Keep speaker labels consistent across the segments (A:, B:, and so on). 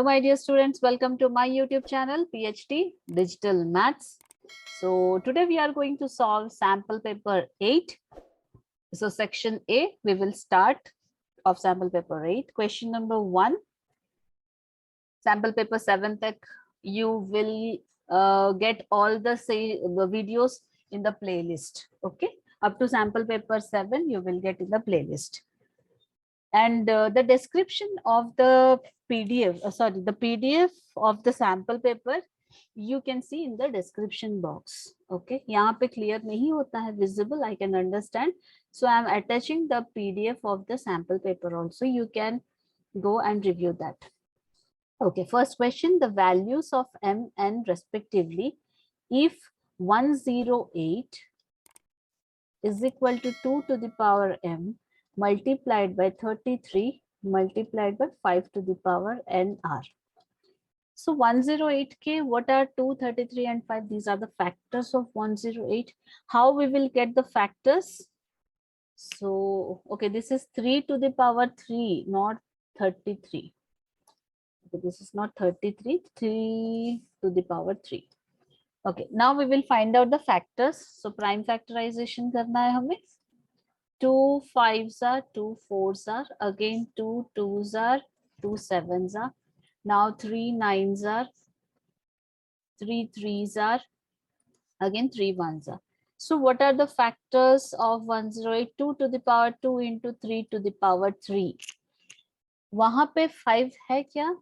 A: my dear students, welcome to my YouTube channel, PhD Digital Maths. So today we are going to solve sample paper 8. So section A, we will start of sample paper 8. Question number 1. Sample paper 7 तक you will get all the videos in the playlist. Okay, up to sample paper 7 you will get in the playlist. And the description of the PDF, the PDF of the sample paper, you can see in the description box. Okay, यहाँ पे clear नहीं होता है, visible, I can understand. So I am attaching the PDF of the sample paper also. You can go and review that. Okay, first question, the values of M and respectively, if 108 is equal to 2 to the power M multiplied by 33 multiplied by 5 to the power NR. So 108K, what are 2, 33 and 5? These are the factors of 108. How we will get the factors? So, okay, this is 3 to the power 3, not 33. Okay, this is not 33, 3 to the power 3. Okay, now we will find out the factors. So prime factorization करना है हमें. 2 5s are, 2 4s are, again 2 2s are, 2 7s are, now 3 9s are, 3 3s are, again 3 1s are. So what are the factors of 108? 2 to the power 2 into 3 to the power 3. वहां पे 5 है क्या?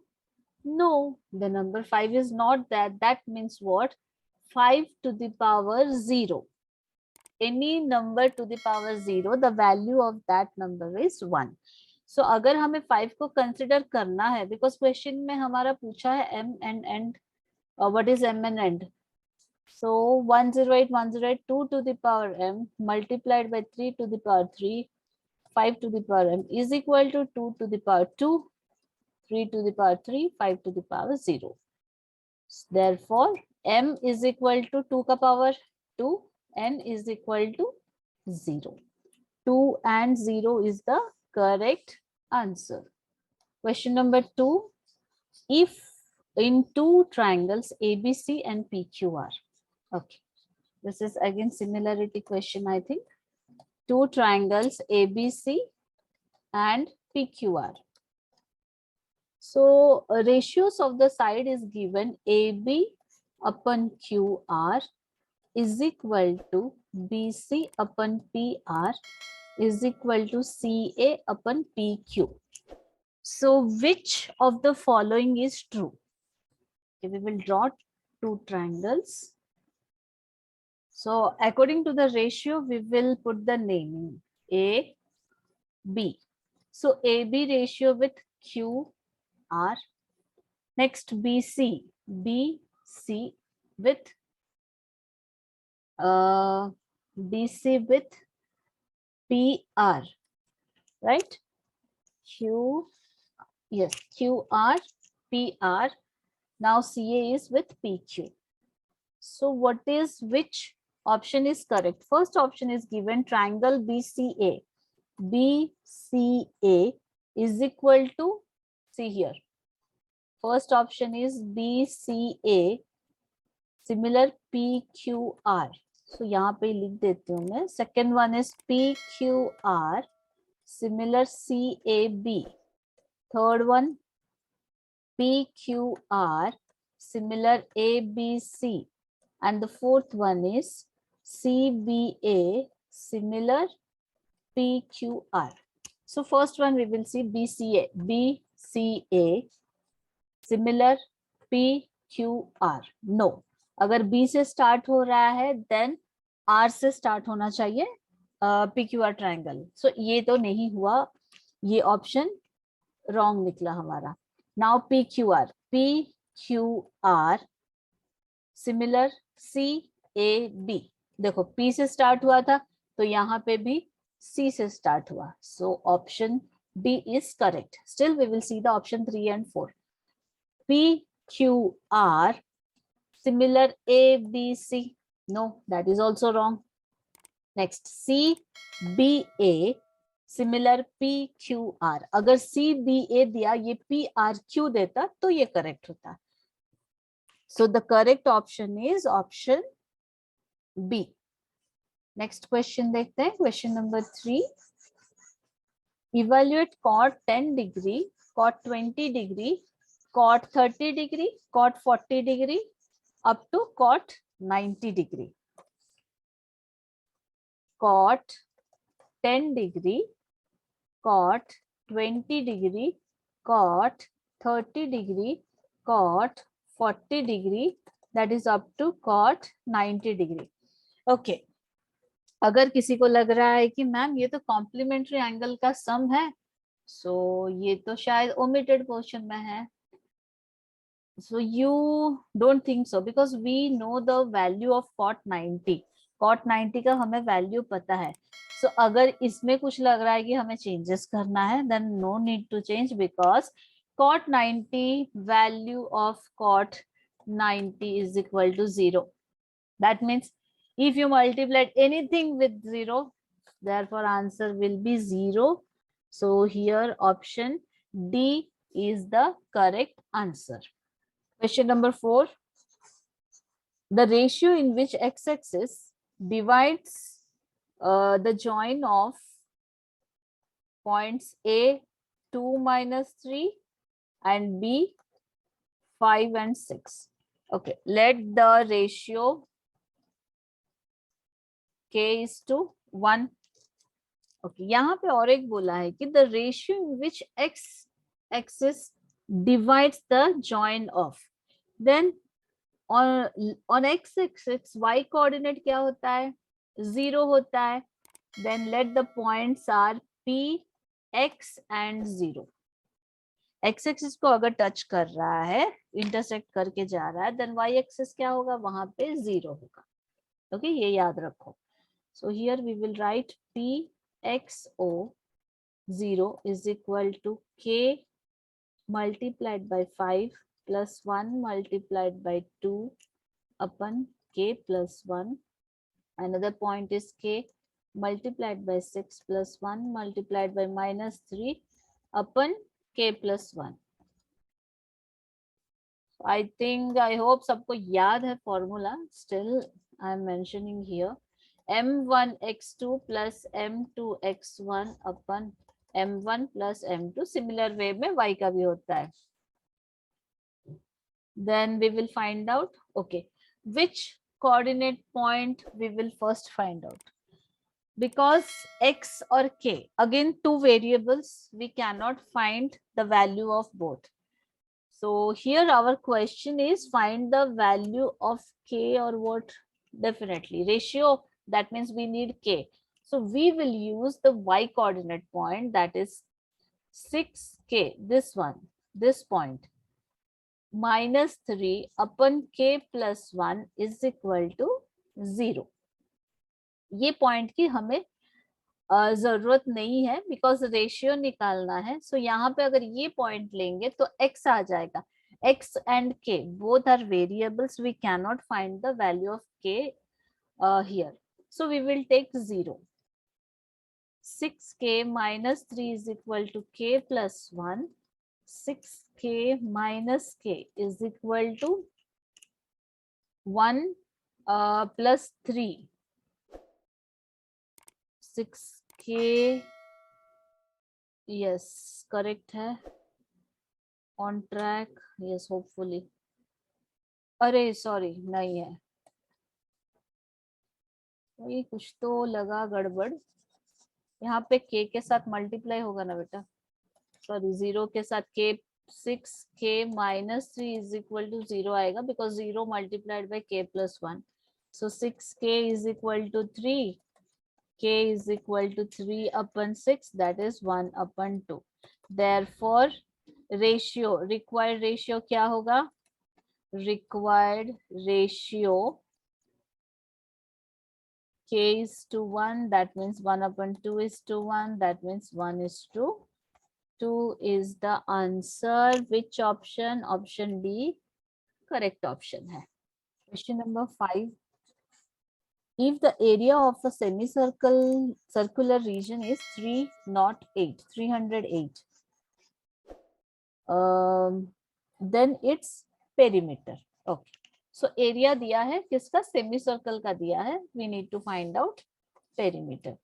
A: No, the number 5 is not that. That means what? 5 to the power 0. Any number to the power 0, the value of that number is 1. So अगर हमें 5 को consider करना है, because question में हमारा पूछा है m and end, what is m and end? So 108, 108, 2 to the power m multiplied by 3 to the power 3, 5 to the power m is equal to 2 to the power 2, 3 to the power 3, 5 to the power 0. Therefore, m is equal to 2 ka power 2, n is equal to 0. 2 and 0 is the correct answer. Question number 2. If in two triangles ABC and PQR. Okay. This is again similarity question, I think. Two triangles ABC and PQR. So ratios of the side is given AB upon QR is equal to BC upon PR is equal to CA upon PQ. So which of the following is true? Okay, we will draw two triangles. So according to the ratio, we will put the naming A, B. So AB ratio with QR. Next BC, BC with BC with PR, right? QR, PR. Now CA is with PQ. So what is, which option is correct? First option is given, triangle BCA. BCA is equal to, see here. First option is BCA, similar PQR. So यहाँ पे लिख देती हूँ मैं. Second one is PQR, similar CAB. Third one, PQR, similar ABC. And the fourth one is CBA, similar PQR. So first one we will see BCA. BCA, similar PQR. No. अगर B से start हो रहा है, then R से start होना चाहिए PQR triangle. So ये तो नहीं हुआ, ये option wrong निकला हमारा. Now PQR. PQR, similar CAB. देखो P से start हुआ था, तो यहाँ पे भी C से start हुआ. So option D is correct. Still we will see the option 3 and 4. PQR, similar ABC. No, that is also wrong. Next, CBA, similar P Q R, अगर सी डी ए दिया, ये P R Q देता तो ये correct होता. So the correct option is option B. Next question देखते हैं, question number 3. Evaluate cot 10 degree, cot 20 degree, cot 30 degree, cot 40 degree up to cot 90 degree. cot 10 degree, cot 20 degree, cot 30 degree, cot 40 degree, that is up to cot 90 degree. Okay, अगर किसी को लग रहा है कि ma'am ये तो complementary angle का सम है, सो ये तो शायद ओमिटेड पोर्शन में है. So you don't think so because we know the value of cot 90. cot 90 का हमें वैल्यू पता है. So अगर इसमें कुछ लग रहा है कि हमें चेंजेस करना है, then no need to change because cot 90 value of cot 90 is equal to 0. That means if you multiplied anything with 0, therefore answer will be 0. So here option D is the correct answer. Question number 4. The ratio in which x-axis divides the join of points A 2 minus 3 and B 5 and 6. Okay, let the ratio k is to 1. Okay, यहाँ पे और एक बोला है कि the ratio in which x-axis divides the join of. Then on x-axis y coordinate क्या होता है, 0 होता है. Then let the points are P, X and 0. x-axis को अगर टच कर रहा है, इंटरसेक्ट करके जा रहा है, then y-axis क्या होगा, वहां पे 0 होगा. ओके, ये याद रखो. So here we will write P X O 0 is equal to k multiplied by 5 plus 1 multiplied by 2 upon k plus 1. Another point is k multiplied by 6 plus 1 multiplied by minus 3 upon k plus 1. I think, I hope सबको याद है formula. Still I am mentioning here. m1 x2 plus m2 x1 upon m1 plus m2. Similar way में y का भी होता है. Then we will find out, okay, which coordinate point we will first find out. Because x or k, again two variables, we cannot find the value of both. So here our question is find the value of k or what? Definitely ratio, that means we need k. So we will use the y coordinate point, that is 6k, this one, this point, minus 3 upon k plus 1 is equal to 0. ये point की हमें जरूरत नहीं है because ratio निकालना है. So यहाँ पे अगर ये पॉइंट लेंगे तो x आ जाएगा. x and k both are variables, we cannot find the value of k here. So we will take 0. 6k minus 3 is equal to k plus 1. 6k minus k is equal to 1 plus 3. 6k, yes, correct है, on track, yes, hopefully. अरे sorry, नहीं है, ये कुछ तो लगा गड़बड़. यहाँ पे k के साथ मल्टीप्लाई होगा ना बेटा, सॉरी 0 के साथ k. 6k minus 3 is equal to 0 आएगा because 0 multiplied by k plus 1. So 6k is equal to 3. K is equal to 3 upon 6, that is 1 upon 2. Therefore, ratio, required ratio क्या होगा? Required ratio K is to 1, that means 1 upon 2 is to 1, that means 1 is to 2 is the answer. Which option? Option B, correct option है. Question number 5. if the area of the circular region is 308, then its perimeter. Okay, so area दिया है किसका, semi circle का दिया है, we need to find out perimeter.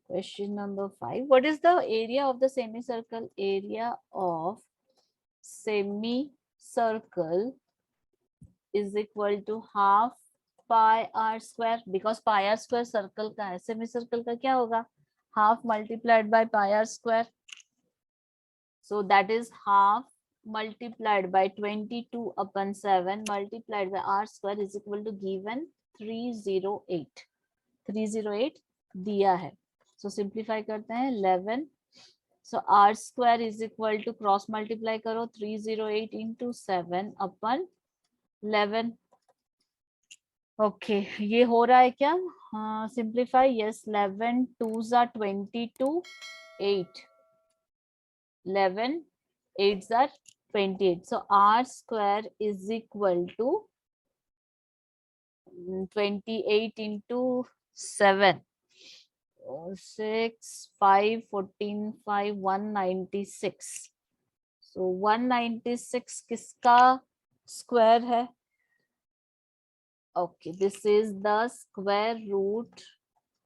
A: Question number 5, what is the area of the semicircle? Area of semicircle is equal to half pi r square, because pi r square circle का है, semicircle का क्या होगा, half multiplied by pi r square. So that is half multiplied by 22/7 multiplied by r square is equal to given 308. 308 दिया है. So simplify करते हैं 11. So r square is equal to cross multiply करो 308 into 7/11. Okay, ये हो रहा है क्या? हाँ, simplify. Yes, 11 2s are 22, 8. 11 8s are 28. So r square is equal to 28 into 7. 6 5 14 5 196. So 196 किसका स्क्वायर है? Okay, this is the square root.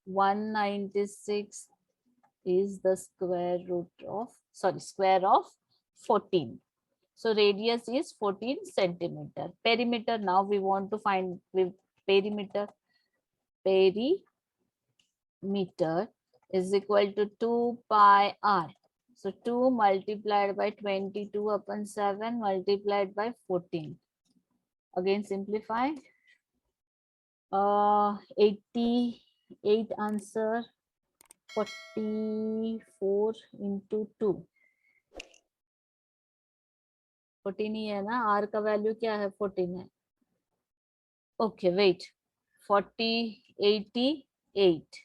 A: 196 is the square of 14. So radius is 14 centimeter. Perimeter, now we want to find with perimeter. Perimeter is equal to 2 pi r. So 2 multiplied by 22/7 multiplied by 14. Again simplify. 88 answer. 44 into 2. 14 ही है ना, r का value क्या है, 14 है. Okay wait, 88.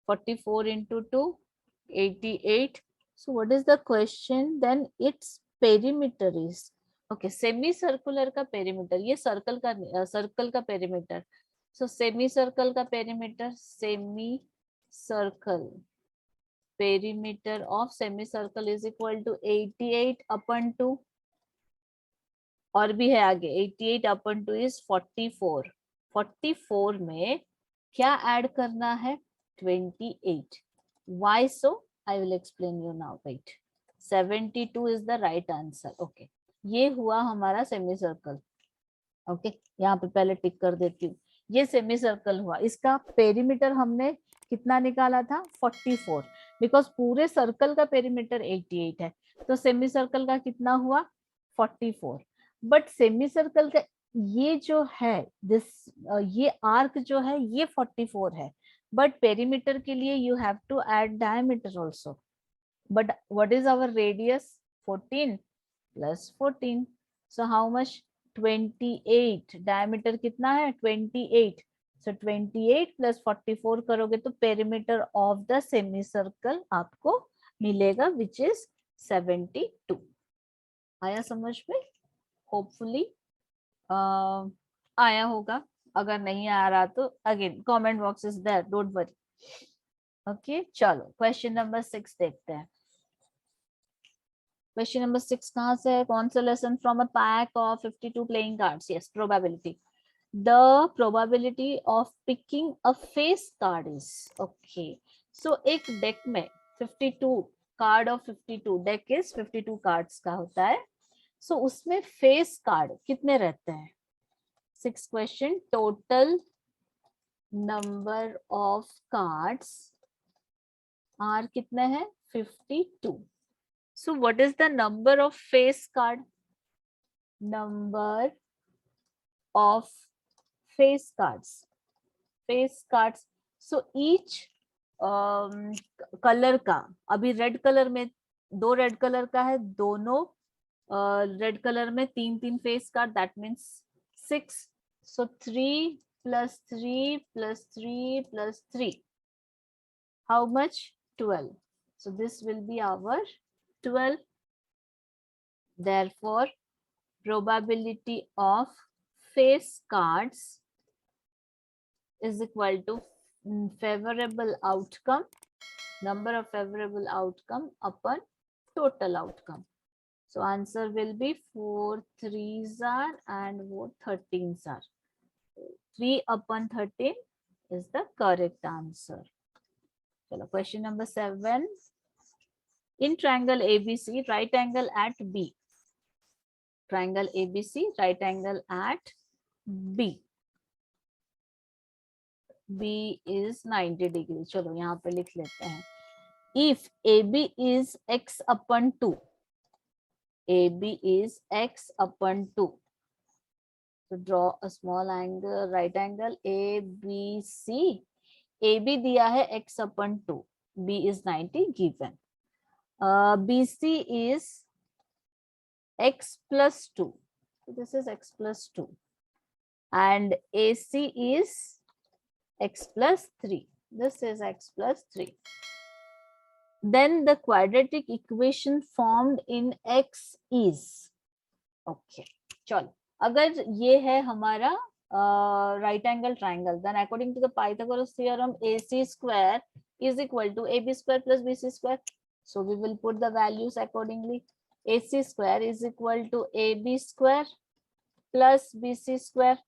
A: 44 into 2, 88. So what is the question? Then its perimeter is, okay, semi circular का perimeter, ये circle का perimeter. So semi circle का perimeter, semi circle perimeter of semicircle is equal to 88/2. और भी है आगे, 88/2 is 44. 44 में क्या ऐड करना है, 28. Why so? I will explain you now. Wait, 72 is the right answer. Okay, ये हुआ हमारा सेमी सर्कल. ओके, यहाँ पे पहले टिक कर देती हूँ. ये सेमी सर्कल हुआ, इसका पेरीमीटर हमने कितना निकाला था, 44. बिकॉज पूरे सर्कल का पेरीमीटर 88 है, तो सेमी सर्कल का कितना हुआ, 44. बट सेमी सर्कल का ये जो है ये आर्क जो है ये 44 है, बट पेरीमीटर के लिए you have to add diameter also. But what is our radius, 14 plus 14. So how much, 28. Diameter कितना है, 28. सो 28 प्लस 44 करोगे तो perimeter of the semicircle आपको मिलेगा, विच इज 72. आया समझ में? होपफुली आया होगा. अगर नहीं आ रहा तो again comment box is there, don't worry. Okay, चलो क्वेश्चन नंबर 6 देखते हैं. क्वेश्चन नंबर 6 कहाँ से है, कौन सा lesson, from a pack of 52 playing cards. Yes, probability. The probability of picking a face card is, okay. So एक deck में 52 card of 52, deck is 52 cards का होता है. सो उसमें फेस कार्ड कितने रहते हैं. 6 question, total number of cards are कितने हैं, 52. So what is the number of face card? Number of face cards. Face cards. So each color का, अभी रेड कलर में 2 रेड कलर का है, दोनों रेड कलर में 3 face card, that means 6. So 3 plus 3 plus 3 plus 3. How much? 12. So this will be our 12. Therefore, probability of face cards is equal to favorable outcome, number of favorable outcome upon total outcome. So answer will be 4 3s are and 13s are. 3 upon 13 is the correct answer. Chalo, question number 7. In triangle ABC, right angle at B. Triangle ABC, right angle at B. B is 90 degree. चलो यहाँ पे लिख लेते हैं. If AB is x upon 2. AB is x upon 2. So draw a small angle, right angle ABC. AB दिया है x upon 2. B is 90 given. BC is x plus 2. So this is x plus 2. And AC is x plus 3. This is x plus 3. Then the quadratic equation formed in x is. Okay. चलो, अगर ये है हमारा right angle triangle, then according to the Pythagoras theorem, AC square is equal to AB square plus BC square. So we will put the values accordingly. AC square is equal to AB square plus BC square.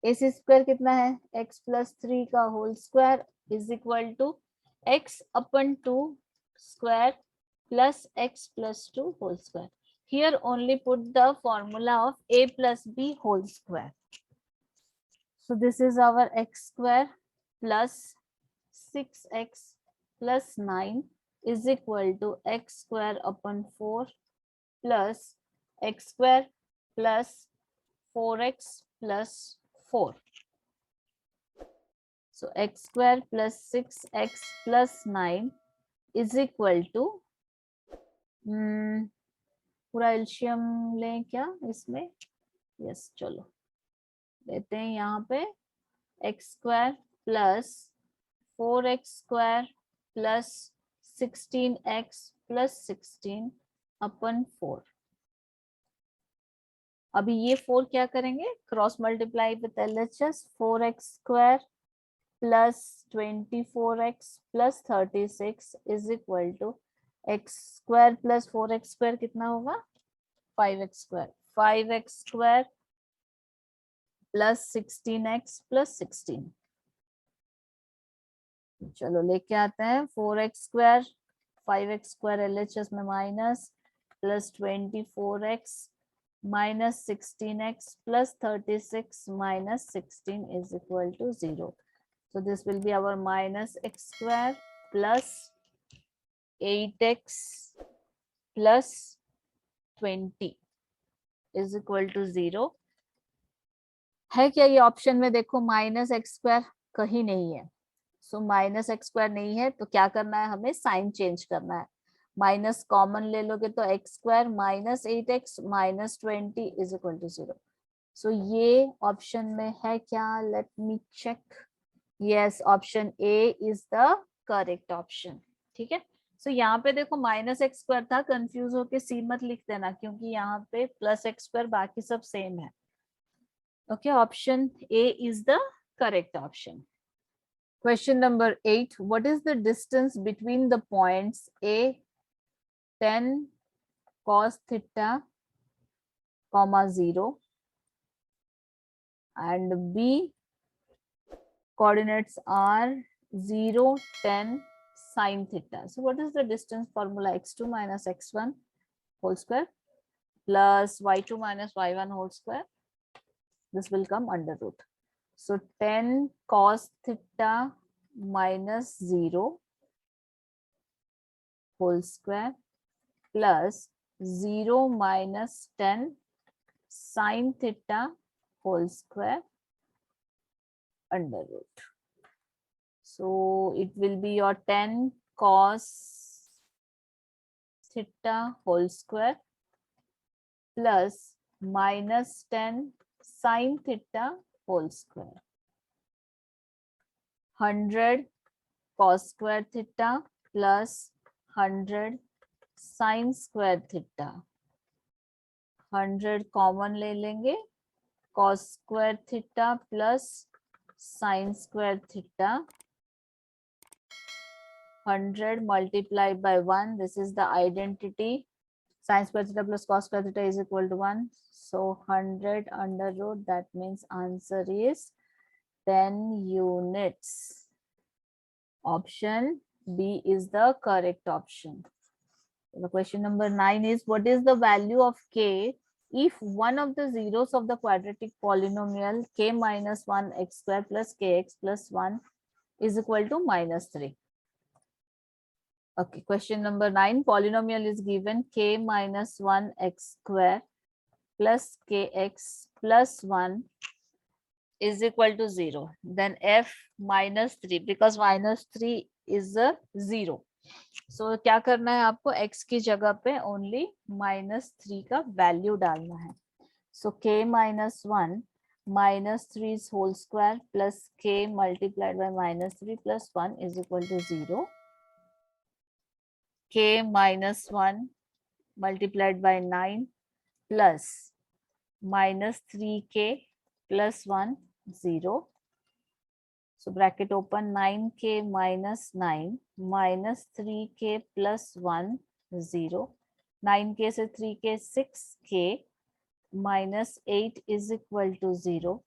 A: AC square कितना है? X plus 3 का whole square is equal to x upon 2 square plus x plus 2 whole square. Here only put the formula of a plus b whole square. So this is our x square plus 6x plus 9 is equal to x square upon 4 plus x square plus 4x plus 4. So x square plus 6x plus 9 is equal to पूरा एल्शियम लें क्या इसमें? Yes, चलो लेते हैं यहाँ पे x square plus 4x square plus 16x plus 16 upon 4. अभी ये 4 क्या करेंगे? Cross multiply with LHS. 4x square plus 24x plus 36 is equal to x square plus 4x square कितना होगा? 5x square. 5x square plus 16x plus 16. चलो लेके आते हैं 4x square 5x square LHS में minus plus 24x minus 16x plus 36 minus 16 is equal to 0. So this will be our minus x square plus 8x plus 20 is equal to 0. है क्या ये option में? देखो माइनस एक्स स्क्वायर कहीं नहीं है. So minus x square नहीं है तो क्या करना है? हमें साइन चेंज करना है. माइनस कॉमन ले लोगे तो x square minus 8x minus 20 is equal to 0. So ये ऑप्शन में है क्या? Let me check. Yes, option A is the correct option. ठीक है. सो यहाँ पे देखो माइनस एक्स स्क्वायर था, कंफ्यूज होके सी मत लिख देना क्योंकि यहाँ पे प्लस एक्स स्क्वायर बाकी सब सेम है. Okay, option A is the correct option. Question number 8. What is the distance between the points A 10 cos theta comma 0 and B coordinates are 0 10 sin theta? So what is the distance formula? X2 minus x1 whole square plus y2 minus y1 whole square. This will come under root. So 10 cos theta minus 0 whole square plus 0 minus 10 sin theta whole square under root. So it will be your 10 cos theta whole square plus minus 10 sin theta whole square. 100 cos square theta plus 100 sin square theta. 100 common ले लेंगे. cos square theta plus sin square theta 100 multiplied by 1. This is the identity. Sin square theta plus cos square theta is equal to 1. So 100 under root, that means answer is 10 units. Option B is the correct option. The question number 9 is, what is the value of k if one of the zeros of the quadratic polynomial k minus 1 x square plus kx plus 1 is equal to minus 3? Okay, question number 9, polynomial is given k minus 1 x square plus kx plus 1 is equal to 0. Then f minus 3, because minus 3 is a 0. So क्या करना है आपको, x की जगह पे only -3 का value डालना है. So k minus 1 minus 3 whole square plus k multiplied by -3 plus 1 is equal to 0. K minus 1 multiplied by 9 plus minus 3k plus 1, 0. So bracket open, 9k minus 9 minus 3k plus 1, 0. 9k से 3k 6k minus 8 is equal to 0.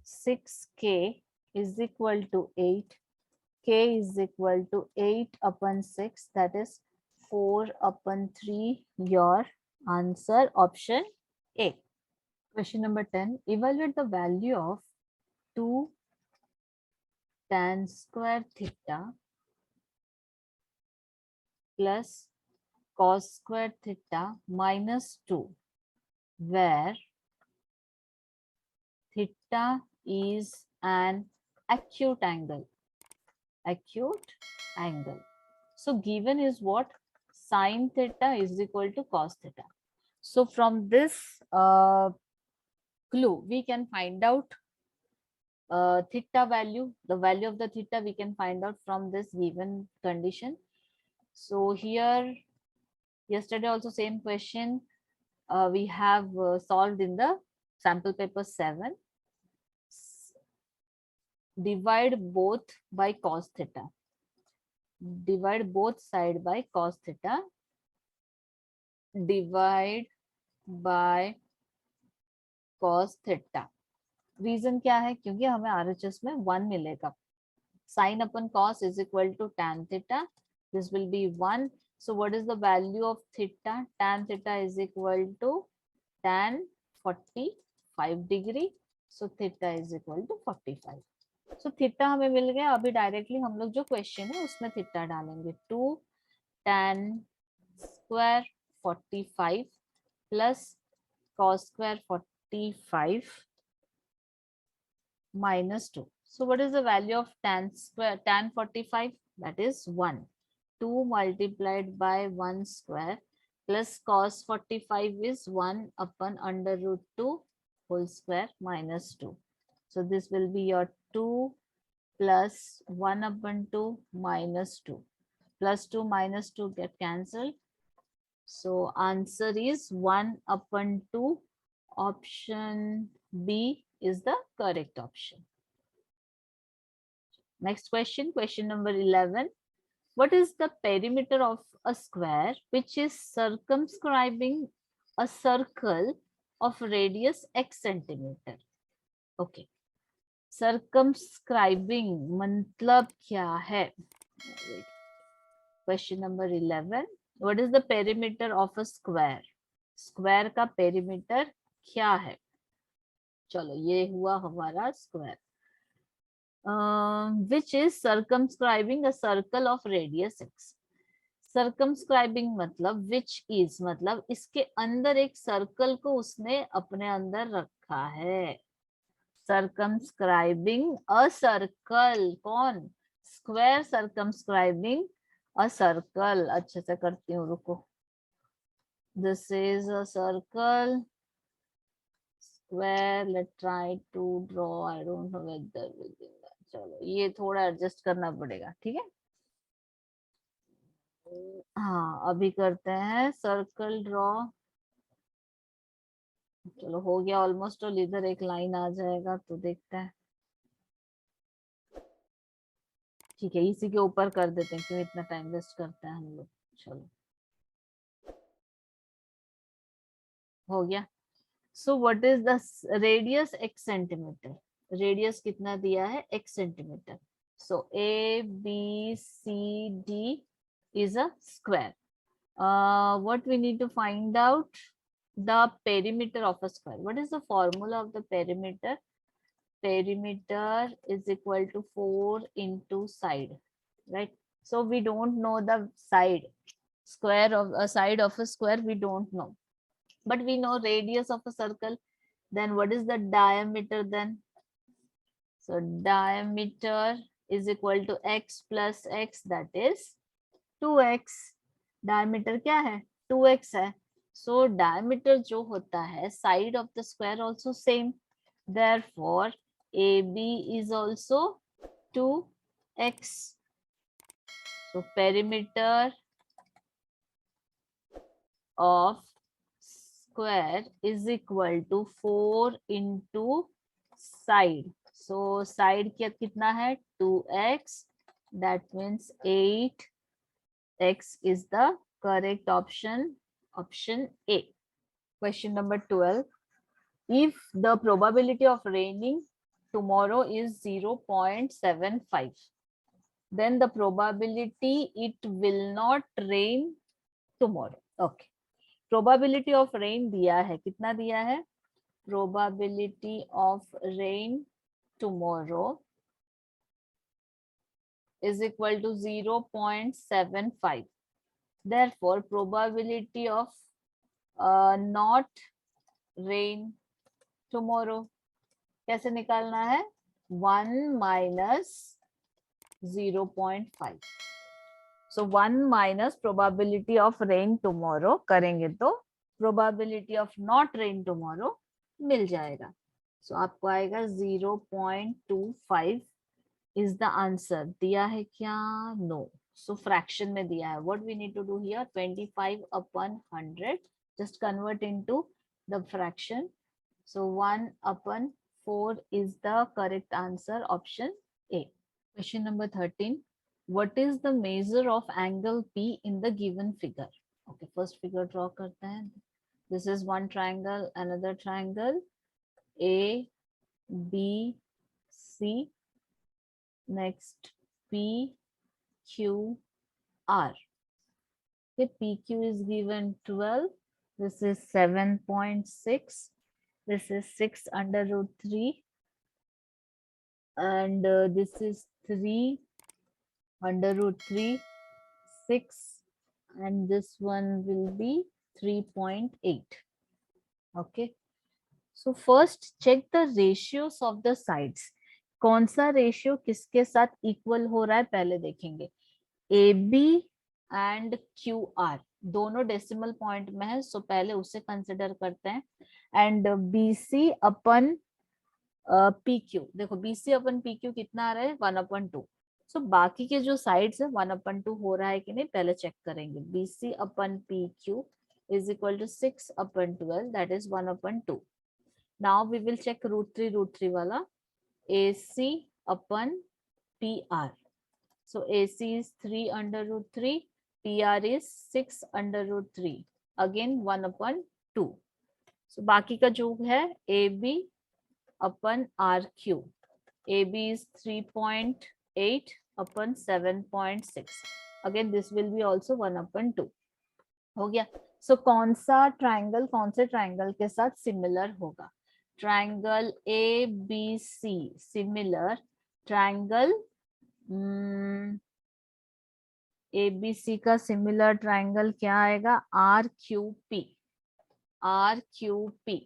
A: 6k is equal to 8. K is equal to 8 upon 6, that is 4 upon 3. Your answer option A. Question number 10. Evaluate the value of 2 tan square theta plus cos square theta minus 2, where theta is an acute angle. Acute angle. So given is what? Sin theta is equal to cos theta. So from this clue, we can find out theta value. The value of the theta we can find out from this given condition. So here, yesterday also same question we have solved in the sample paper 7. Divide both by cos theta. Divide both side by cos theta. Divide by cos theta. Reason क्या है? क्योंकि हमें RHS में 1 मिलेगा. Sin upon cos is equal to tan theta. This will be 1. So what is the value of theta? Tan theta is equal to tan 45 degree. So theta is equal to 45. So theta हमें मिल गया. अभी directly हम लोग जो question है उसमें theta डालेंगे. 2 tan square 45 plus cos square 45 minus 2. So what is the value of tan 45? That is 1. 2 multiplied by 1 square plus cos 45 is 1 upon under root 2 whole square minus 2. So this will be your 2 plus 1 upon 2 minus 2. Plus 2 minus 2 get cancelled. So answer is 1 upon 2. Option B is the correct option. Next question, question number 11. What is the perimeter of a square which is circumscribing a circle of radius x centimeter? Okay. Circumscribing मतलब क्या है? Question number 11. What is the perimeter of a square? Square का perimeter क्या है? चलो ये हुआ हमारा square. Which is circumscribing a circle of radius x. Circumscribing मतलब which is मतलब इसके अंदर एक सर्कल को उसने अपने अंदर रखा है. Circumscribing a circle. कौन? Square circumscribing a circle. अच्छे से करती हूँ, रुको. This is a circle. Square. Let's try to draw. I don't know whether within that. चलो ये थोड़ा एडजस्ट करना पड़ेगा. ठीक है. हाँ अभी करते हैं सर्कल ड्रॉ. चलो हो गया ऑलमोस्ट. और इधर एक लाइन आ जाएगा तो देखते हैं. ठीक है, इसी के ऊपर कर देते हैं, क्यों इतना टाइम वेस्ट करते हैं हम लोग। चलो हो गया। So what is the radius x centimetre, radius कितना दिया है x centimetre. So A B C D is a square. What we need to find out the perimeter of a square. What is the formula of the perimeter? Perimeter is equal to 4 into side, right? So we don't know the side, square of a side of a square we don't know, but we know radius of a circle. Then what is the diameter then? So diameter is equal to x plus x, that is 2x. diameter क्या है, 2x है. So diameter जो होता है side of the square also same, therefore AB is also 2x. So perimeter of square is equal to 4 into side. So side क्या कितना है, 2x, that means 8. X is the correct option, option A. Question number 12. If the probability of raining tomorrow is 0.75, then the probability it will not rain tomorrow. Okay. Probability of rain दिया है, कितना दिया है? Probability of rain tomorrow is equal to 0.75. Therefore, probability of not rain tomorrow कैसे निकालना है? 1 minus 0.5. So 1 minus probability of rain tomorrow करेंगे तो probability of not rain tomorrow मिल जाएगा. So आपको आएगा 0.25 is the answer. दिया है क्या? No. So fraction में दिया है. What we need to do here? 25 upon 100. Just convert into the fraction. So 1 upon 4 is the correct answer, option A. Question number 13. What is the measure of angle P in the given figure? Okay, first figure draw करते हैं. This is one triangle, another triangle, A, B, C. Next, P, Q, R. Okay, PQ is given 12. This is 7.6. This is 6 under root 3. And this is 3 under root 3, 6. And this one will be 3.8. Okay. So first check the ratios of the sides. कौन सा ratio किसके साथ equal हो रहा है पहले देखेंगे. AB and QR दोनों डेसिमल पॉइंट में है, सो पहले उसे कंसिडर करते हैं. एंड BC अपन PQ, देखो BC अपन PQ कितना आ रहा है, 1/2. सो बाकी के जो साइड्स है 1/2 हो रहा है कि नहीं पहले चेक करेंगे. BC upon PQ is equal to 6/12, that is 1/2. Now we will check √3 वाला. AC upon PR. So AC is 3 under root 3. PR is 6 under root 3. Again 1/2. So बाकी का जो है AB upon RQ. AB is 3.8 upon 7.6. Again this will be also 1/2. हो गया. So कौन सा triangle कौन से ट्राइंगल के साथ सिमिलर होगा? Triangle ABC similar triangle ABC का सिमिलर ट्राइंगल क्या आएगा? RQP. RQP.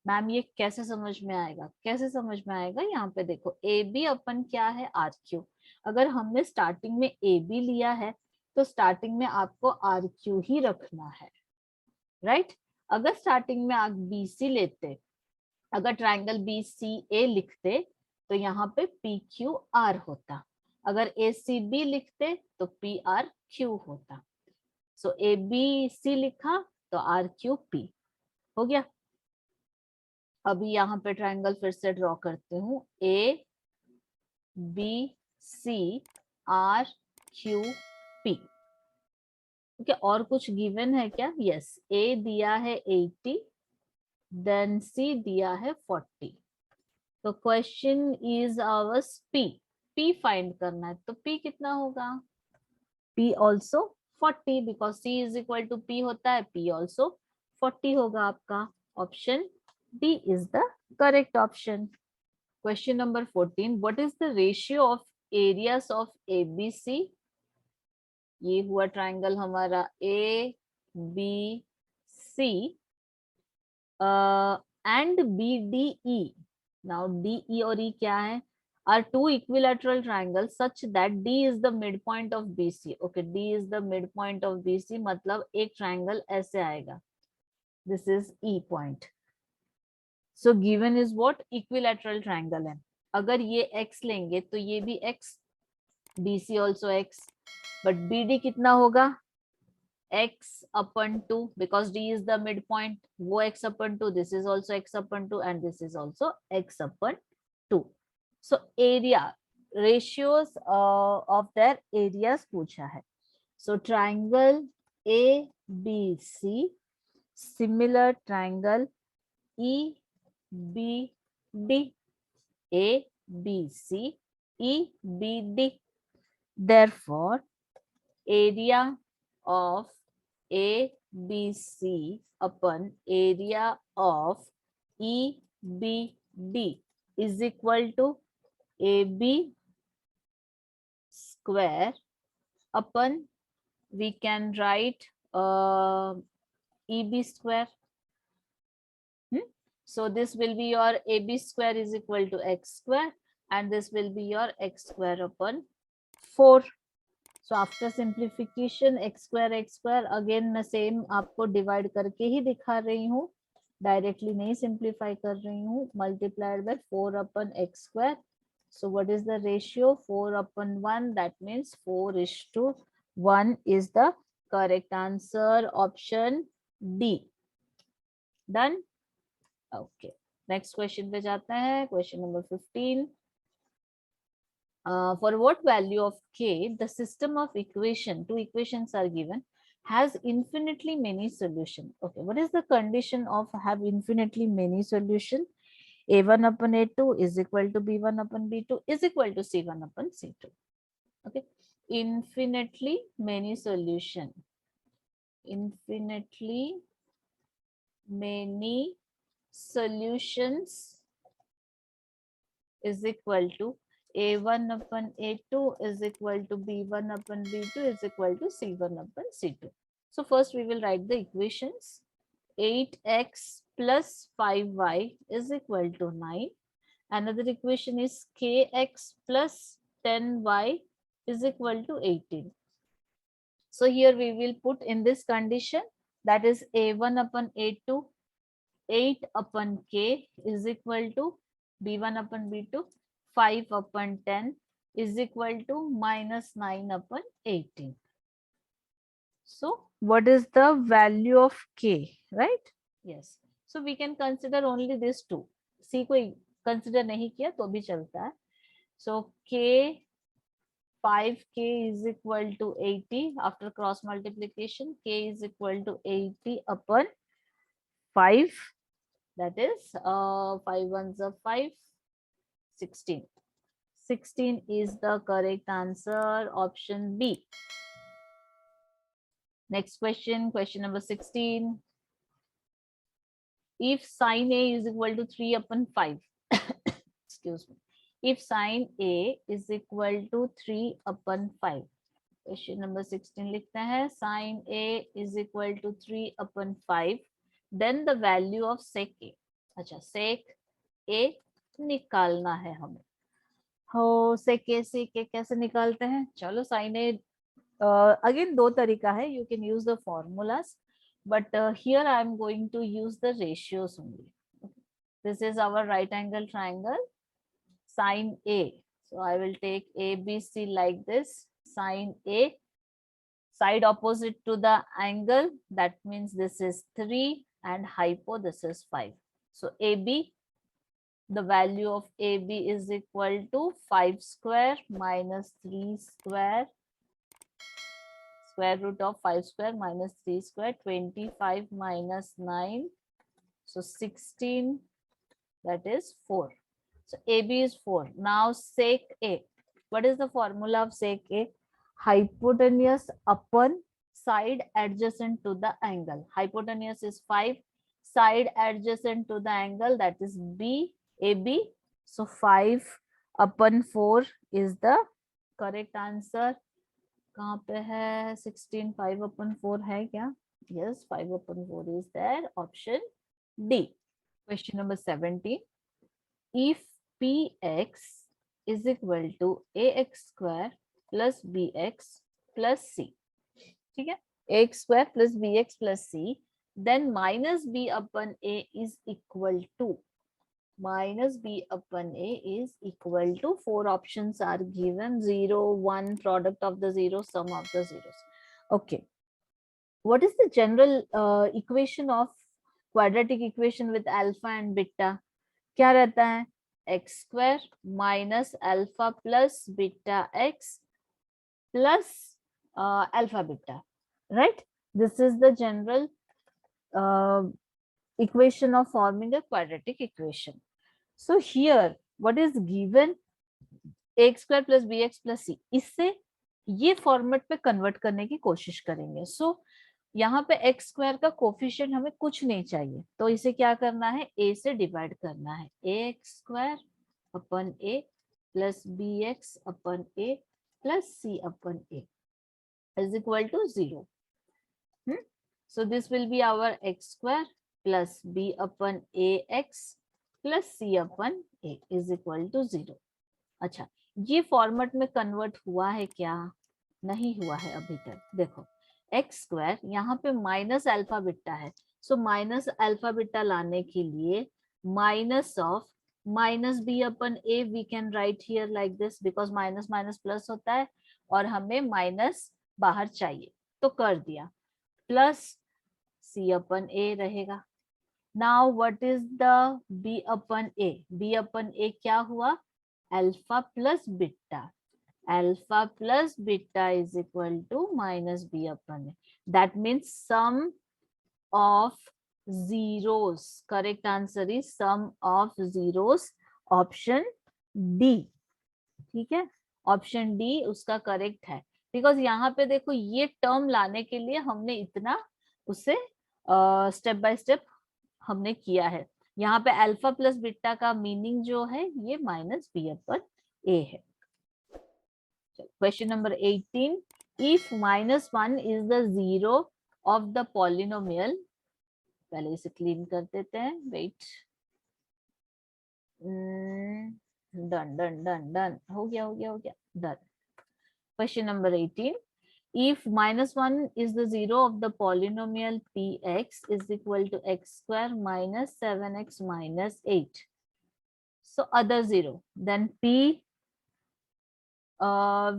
A: मैम ये कैसे समझ में आएगा? कैसे समझ में आएगा? यहाँ पे देखो AB अपन क्या है, RQ. अगर हमने स्टार्टिंग में AB लिया है तो स्टार्टिंग में आपको RQ ही रखना है, राइट? अगर स्टार्टिंग में आप BC लेते, अगर ट्राइंगल BCA लिखते तो यहाँ पे PQR होता. अगर ACB लिखते तो PRQ होता. सो ABC लिखा तो RQP हो गया. अभी यहाँ पे ट्राइंगल फिर से ड्रॉ करते हूँ. ABC R Q P. Okay, और कुछ गिवन है क्या? यस, ए दिया है 80, देन सी दिया है 40। तो question is ours P. P find करना है, तो पी कितना होगा? P also 40, because C is equal to P होता है, पी ऑल्सो 40 होगा आपका। Option D is the correct option. Question number 14, what is the ratio of areas of ABC? ये हुआ ट्राइंगल हमारा A B C and B D E. Now D E और E क्या है? Are two equilateral triangle such that D is the midpoint of BC. Okay, D is the midpoint of BC, मतलब एक triangle ऐसे आएगा, this is E point. So given is what? Equilateral triangle है। अगर ये x लेंगे तो ये भी x, BC also x, but B D कितना होगा? x upon 2, because d is the midpoint, वो x upon 2, this is also x upon 2, and this is also x upon 2. So area ratios of their areas पूछा है. So triangle ABC, similar triangle EBD, ABC, EBD. Therefore area of ABC upon area of EBD is equal to AB square upon, we can write EB square. So this will be your AB square is equal to x square, and this will be your x square upon 4. So after simplification x square again मैं same आपको divide करके ही दिखा रही हूँ, directly नहीं simplify कर रही हूँ. Multiplied by 4 upon x square. So what is the ratio? 4 upon 1, that means 4:1 is the correct answer. Option D. Done? Okay. Next question पे जाते हैं. Question number 15. For what value of k the system of two equations are given, has infinitely many solution. Okay, what is the condition of have infinitely many solution? A1 upon A2 is equal to B1 upon B2 is equal to C1 upon C2. Okay, infinitely many solution. Infinitely many solutions is equal to A1 upon A2 is equal to B1 upon B2 is equal to C1 upon C2. So first we will write the equations. 8x plus 5y is equal to 9. Another equation is kx plus 10y is equal to 18. So here we will put in this condition, that is A1 upon A2, 8 upon k is equal to B1 upon B2, 5 upon 10 is equal to minus 9 upon 18. So what is the value of k, right? Yes. So we can consider only these two. C को consider नहीं किया तो भी चलता है. So k, 5k is equal to 80 after cross multiplication. K is equal to 80 upon 5. That is 5 ones are 5, 16. 16 is the correct answer. Option B. Next question, question number 16. If sine A is equal to 3 upon 5, excuse me. If sine A is equal to 3 upon 5. Question number 16 लिखते हैं. Sine A is equal to 3 upon 5. Then the value of sec A. अच्छा, sec A निकालना है हमें. हो sec A कैसे निकालते हैं? चलो sin A again दो तरीका है. You can use the formulas, but here I am going to use the ratios only. This is our right angle triangle, sine A. So I will take ABC like this, sine A, side opposite to the angle, that means this is 3, and hypo this is 5. So AB the value of AB is equal to 5 square minus 3 square, square root of 5 square minus 3 square, 25 minus 9, so 16, that is 4. So AB is 4. Now sec A. What is the formula of sec A? Hypotenuse upon side adjacent to the angle. Hypotenuse is 5, side adjacent to the angle, that is B, AB. So 5 upon 4 is the correct answer. कहाँ पे है 16? 5 upon 4 है क्या? Yes, 5 upon 4 is there. Option D. Question number 17. If Px is equal to ax square plus bx plus c, ठीक है, ax square plus bx plus c, then minus b upon a is equal to, minus b upon a is equal to, 4 options are given, 0, 1, product of the zero, sum of the zeros. Okay, what is the general equation of quadratic equation with alpha and beta? क्या रहता है? X square minus alpha plus beta x plus alpha beta, right? This is the general equation of forming a quadratic equation. So here what is given? X square plus b x plus c. इससे ये format पे convert करने की कोशिश करेंगे. सो यहाँ पे x square का कोफिशिएंट हमें कुछ नहीं चाहिए, तो इसे क्या करना है? ए से डिवाइड करना है. A x square upon a plus b x upon a plus c upon a is equal to 0. So this will be our x square plus b upon a x plus c upon a is equal to 0. अच्छा, ये format में convert हुआ है क्या? नहीं हुआ है अभी तक. देखो एक्स स्क्वायर यहाँ पे माइनस अल्फा बीटा है, सो माइनस अल्फा बीटा लाने के लिए minus of minus B upon A we can write here like this, because minus minus plus होता है और हमें माइनस बाहर चाहिए, तो कर दिया. प्लस सी अपन ए रहेगा. Now what is the b upon a? B upon a क्या हुआ? Alpha plus beta. Alpha plus beta is equal to minus b upon a. That means sum of zeros. Correct answer is sum of zeros. Option D. ठीक है, option D उसका correct है. Because यहाँ पे देखो ये टर्म लाने के लिए हमने इतना उसे स्टेप बाय स्टेप हमने किया है. यहाँ पे अल्फा प्लस बीटा का मीनिंग जो है ये माइनस बी अपन ए है. Question number 18. If minus 1 is the zero of the polynomial, पहले इसे क्लीन कर देते हैं. Wait, done done done done, हो गया हो गया हो गया, done. Question number 18. If minus 1 is the zero of the polynomial px is equal to x square minus 7x minus 8, so other zero, then p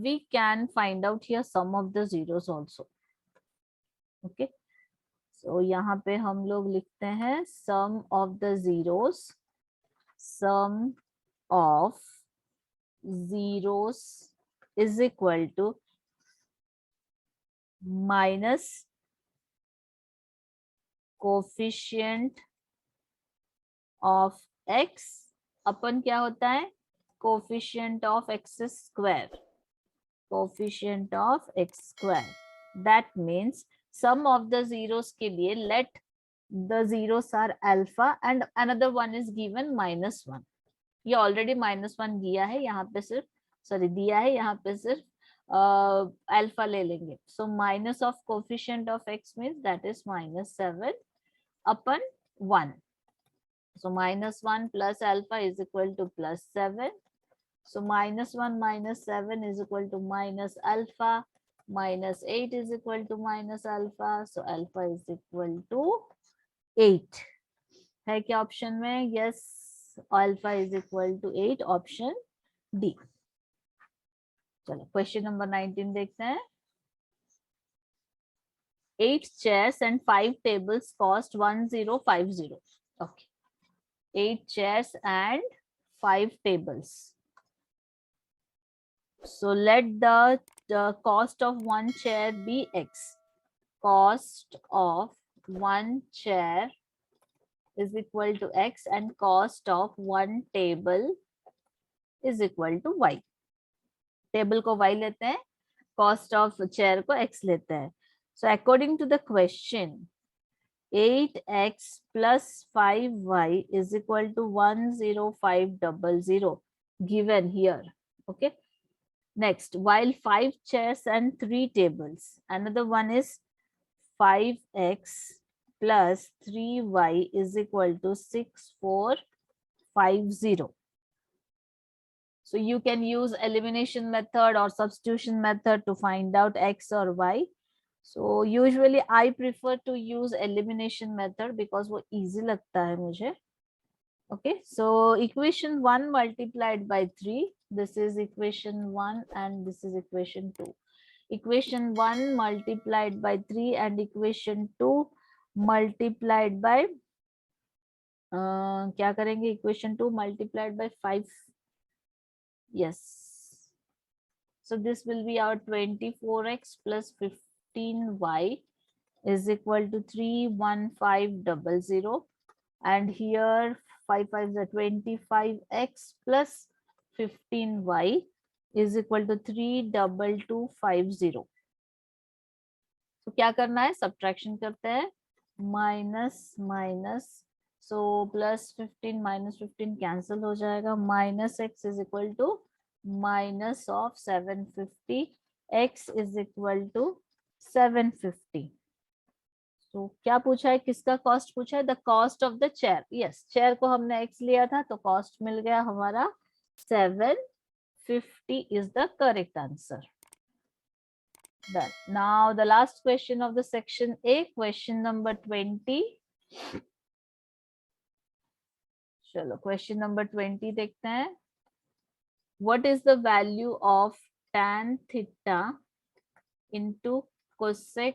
A: we can find out here sum of the zeros also. Okay, so यहाँ पे हम लोग लिखते हैं sum of the zeros. Sum of zeros is equal to minus coefficient of x अपन क्या होता है? coefficient of x square. Coefficient of x square. That means sum of the zeros के लिए let the zeros are alpha and another one is given minus 1. ये already minus 1 दिया है, यहाँ पे सिर्फ सॉरी दिया है, यहाँ पे सिर्फ अल्फा ले लेंगे. So minus of coefficient of x means that is minus 7 upon 1. So minus 1 plus alpha is equal to plus 7. So minus 1 minus 7 is equal to minus alpha, minus 8 is equal to minus alpha. So alpha is equal to 8. है क्या option में? Yes, alpha is equal to 8. Option D. चलो question number 19 देखते हैं. 8 chairs and 5 tables cost 1050. Okay, 8 chairs and 5 tables. So let the cost of one chair be X. Cost of one chair is equal to X and cost of one table is equal to Y. Table को Y लेते हैं, cost of chair को X लेते हैं. So according to the question, 8x plus 5y is equal to 10500 given here. Okay. Next, while 5 chairs and 3 tables. Another one is 5x plus 3y is equal to 6450. So you can use elimination method or substitution method to find out x or y. So usually I prefer to use elimination method because वो easy लगता है मुझे. Okay, so equation 1 multiplied by 3. This is equation 1 and this is equation 2. Equation 1 multiplied by 3 and equation 2 multiplied by क्या करेंगे? Equation 2 multiplied by 5. Yes. So this will be our 24x plus 15y is equal to 31500. And here 5 5 is 25x plus 15y is equal to 32250. So क्या करना है? Subtraction करते हैं. Minus minus. So plus 15 minus 15 cancel हो जाएगा. Minus x is equal to minus of 750. X is equal to 750. तो क्या पूछा है? किसका कॉस्ट पूछा है? The cost of the chair. Yes, chair को हमने x लिया था तो कॉस्ट मिल गया हमारा 750 is the correct answer. Done. Now the last question of the section A, question number 20. चलो question number 20 देखते हैं. What is the value of tan theta into cosec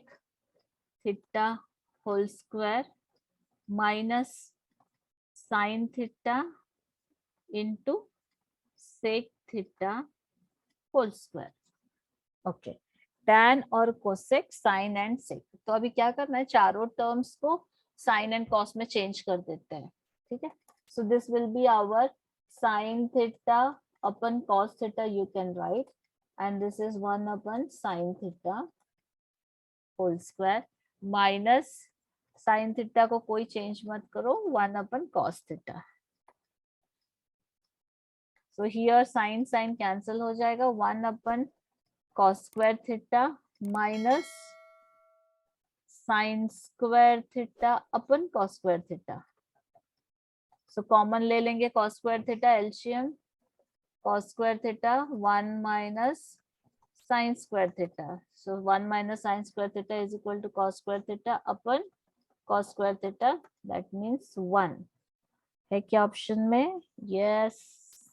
A: theta whole square minus sin theta into sec theta whole square? Okay. tan और cosec, sin and sec. तो अभी क्या करना है? चारों टर्म्स को sin and cos में चेंज कर देते हैं. ठीक है. So this will be our sin theta upon cos theta you can write, and this is 1 upon sin theta whole square minus sin theta को कोई चेंज मत करो, 1 upon cos theta. So here sin cancel हो जाएगा, 1 upon cos square theta minus sin square theta upon cos square theta. So common ले लेंगे cos square theta LCM. Cos square theta 1 minus sin square theta. So 1 minus sin square theta is equal to cos square theta upon cos square theta. That means 1. है क्या option में? Yes,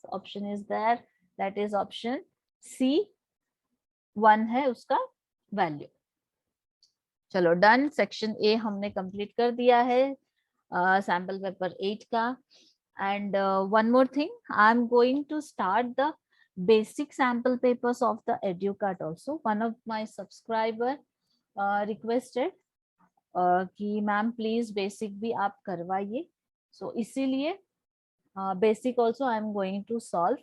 A: option is there. That is option C. 1 है उसका value. चलो done. Section A हमने complete कर दिया है सैम्पल पेपर 8 का. And one more thing, I am going to start the basic sample papers of the Educart also. One of my subscriber requested कि ma'am please basic भी आप करवाइए. So इसीलिए basic also I am going to solve.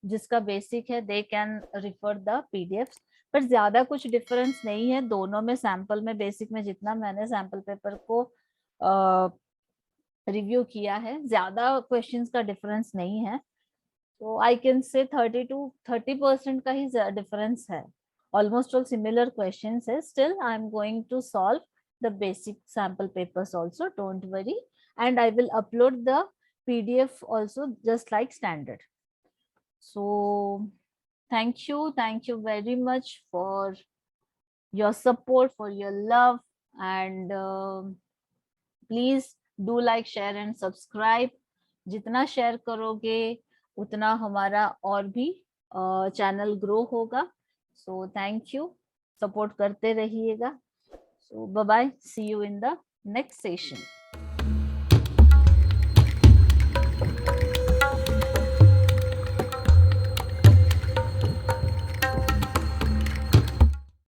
A: जिसका basic है they can refer the PDF. पर ज्यादा कुछ डिफरेंस नहीं है दोनों में. सैंपल में बेसिक में जितना मैंने सैंपल पेपर को रिव्यू किया है, ज्यादा क्वेश्चंस का डिफरेंस नहीं है. तो आई कैन से 30% का ही डिफरेंस है. ऑलमोस्ट ऑल सिमिलर क्वेश्चंस है. Still I am going to solve the basic sample papers also, don't worry. And I will upload the PDF also just like standard. So thank you very much for your support, for your love, and please do like, share and subscribe. जितना share करोगे उतना हमारा और भी channel grow होगा. So thank you, support करते रहिएगा. So bye bye, see you in the next session.